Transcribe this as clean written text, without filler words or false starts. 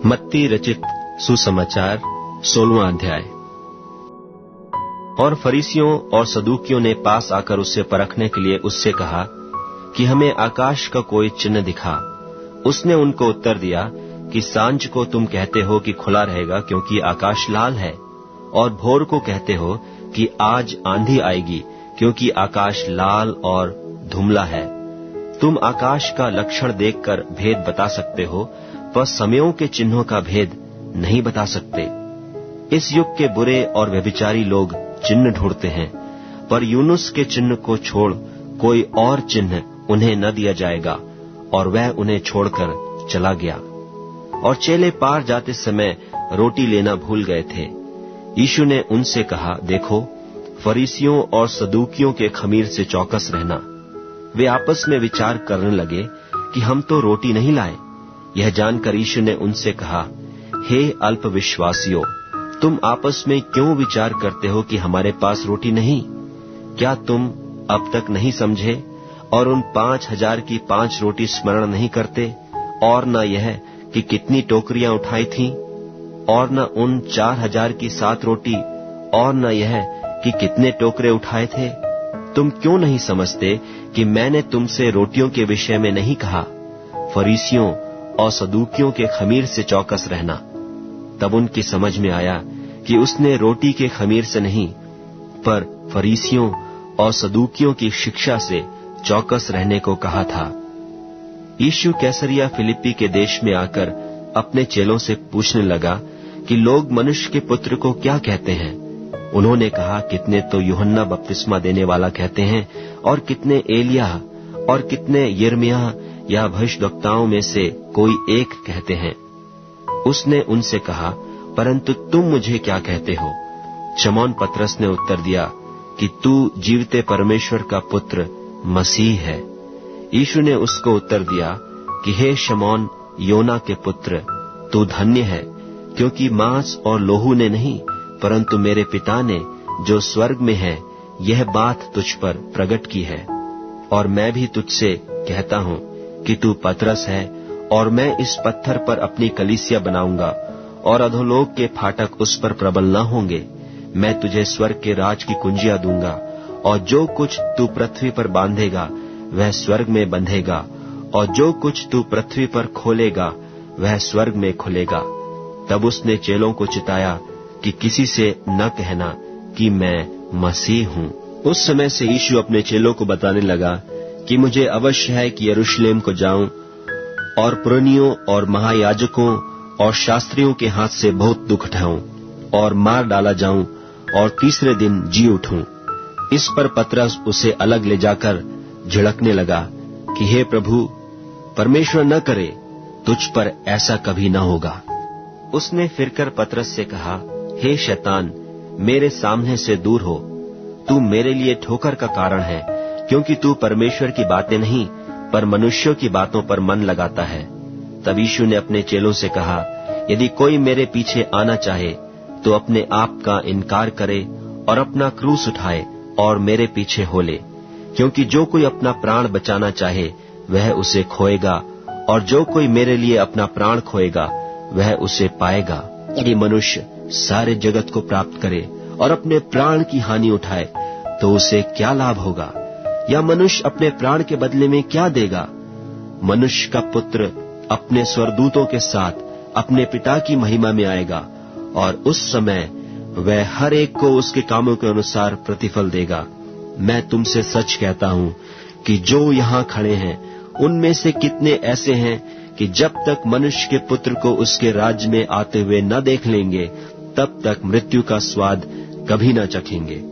मत्ती रचित सुसमाचार 16वां अध्याय। और फरीसियों और सदूकियों ने पास आकर उससे परखने के लिए उससे कहा कि हमें आकाश का कोई चिन्ह दिखा। उसने उनको उत्तर दिया कि सांझ को तुम कहते हो कि खुला रहेगा क्योंकि आकाश लाल है, और भोर को कहते हो कि आज आंधी आएगी क्योंकि आकाश लाल और धुमला है। तुम आकाश का लक्षण देखकर भेद बता सकते हो, पर समयों के चिन्हों का भेद नहीं बता सकते। इस युग के बुरे और व्यभिचारी लोग चिन्ह ढूंढते हैं, पर यूनुस के चिन्ह को छोड़ कोई और चिन्ह उन्हें न दिया जाएगा। और वह उन्हें छोड़कर चला गया। और चेले पार जाते समय रोटी लेना भूल गए थे। यीशु ने उनसे कहा, देखो, फरीसियों और सदूकियों के खमीर से चौकस रहना। वे आपस में विचार करने लगे कि हम तो रोटी नहीं लाए। यह जानकर यीशु ने उनसे कहा, हे अल्पविश्वासियों, तुम आपस में क्यों विचार करते हो कि हमारे पास रोटी नहीं? क्या तुम अब तक नहीं समझे और उन 5,000 की 5 रोटी स्मरण नहीं करते? और न यह कि कितनी टोकरियां उठाई थीं? और न उन 4,000 की 7 रोटी? और न यह कि कितने टोकरे उठाए थे? तुम क्यों नहीं समझते कि मैंने तुमसे रोटियों के विषय में नहीं कहा? फरीसियों और सदूकियों के खमीर से चौकस रहना। तब उनकी समझ में आया कि उसने रोटी के खमीर से नहीं, पर फरीसियों और सदूकियों की शिक्षा से चौकस रहने को कहा था। यीशु कैसरिया फिलिप्पी के देश में आकर अपने चेलों से पूछने लगा कि लोग मनुष्य के पुत्र को क्या कहते हैं? उन्होंने कहा, कितने तो यूहन्ना बपतिस्मा देने वाला कहते हैं, और कितने एलिय्याह, और कितने यिर्मयाह या भविष्यद्वक्ताओं में से कोई एक कहते हैं। उसने उनसे कहा, परंतु तुम मुझे क्या कहते हो? शमौन पतरस ने उत्तर दिया कि तू जीवते परमेश्वर का पुत्र मसीह है। यीशु ने उसको उत्तर दिया कि हे शमौन, योना के पुत्र, तू धन्य है, क्योंकि मांस और लोहू ने नहीं, परंतु मेरे पिता ने जो स्वर्ग में है यह बात तुझ पर प्रकट की है। और मैं भी तुझसे कहता हूं कि तू पतरस है, और मैं इस पत्थर पर अपनी कलीसिया बनाऊंगा, और अधोलोक के फाटक उस पर प्रबल न होंगे। मैं तुझे स्वर्ग के राज की कुंजियां दूंगा, और जो कुछ तू पृथ्वी पर बांधेगा वह स्वर्ग में बंधेगा, और जो कुछ तू पृथ्वी पर खोलेगा वह स्वर्ग में खुलेगा। तब उसने चेलों को चिताया कि किसी से न कहना कि मैं मसीह हूं। उस समय से यीशु अपने चेलों को बताने लगा कि मुझे अवश्य है कि यरूशलेम को जाऊं और पुरनियों और महायाजकों और शास्त्रियों के हाथ से बहुत दुख उठाऊं और मार डाला जाऊं और तीसरे दिन जी उठूं। इस पर पतरस उसे अलग ले जाकर झिड़कने लगा कि हे प्रभु, परमेश्वर न करे, तुझ पर ऐसा कभी न होगा। उसने फिरकर पतरस से कहा, हे शैतान, मेरे सामने से दूर हो, तू मेरे लिए ठोकर का कारण है, क्योंकि तू परमेश्वर की बातें नहीं पर मनुष्यों की बातों पर मन लगाता है। तब यीशु ने अपने चेलों से कहा, यदि कोई मेरे पीछे आना चाहे तो अपने आप का इनकार करे और अपना क्रूस उठाए और मेरे पीछे हो ले। क्योंकि जो कोई अपना प्राण बचाना चाहे वह उसे खोएगा, और जो कोई मेरे लिए अपना प्राण खोएगा वह उसे पाएगा। यदि मनुष्य सारे जगत को प्राप्त करे और अपने प्राण की हानि उठाए तो उसे क्या लाभ होगा? या मनुष्य अपने प्राण के बदले में क्या देगा? मनुष्य का पुत्र अपने स्वर्गदूतों के साथ अपने पिता की महिमा में आएगा, और उस समय वह हर एक को उसके कामों के अनुसार प्रतिफल देगा। मैं तुमसे सच कहता हूं कि जो यहां खड़े हैं उनमें से कितने ऐसे हैं कि जब तक मनुष्य के पुत्र को उसके राज्य में आते हुए न देख लेंगे, तब तक मृत्यु का स्वाद कभी न चखेंगे।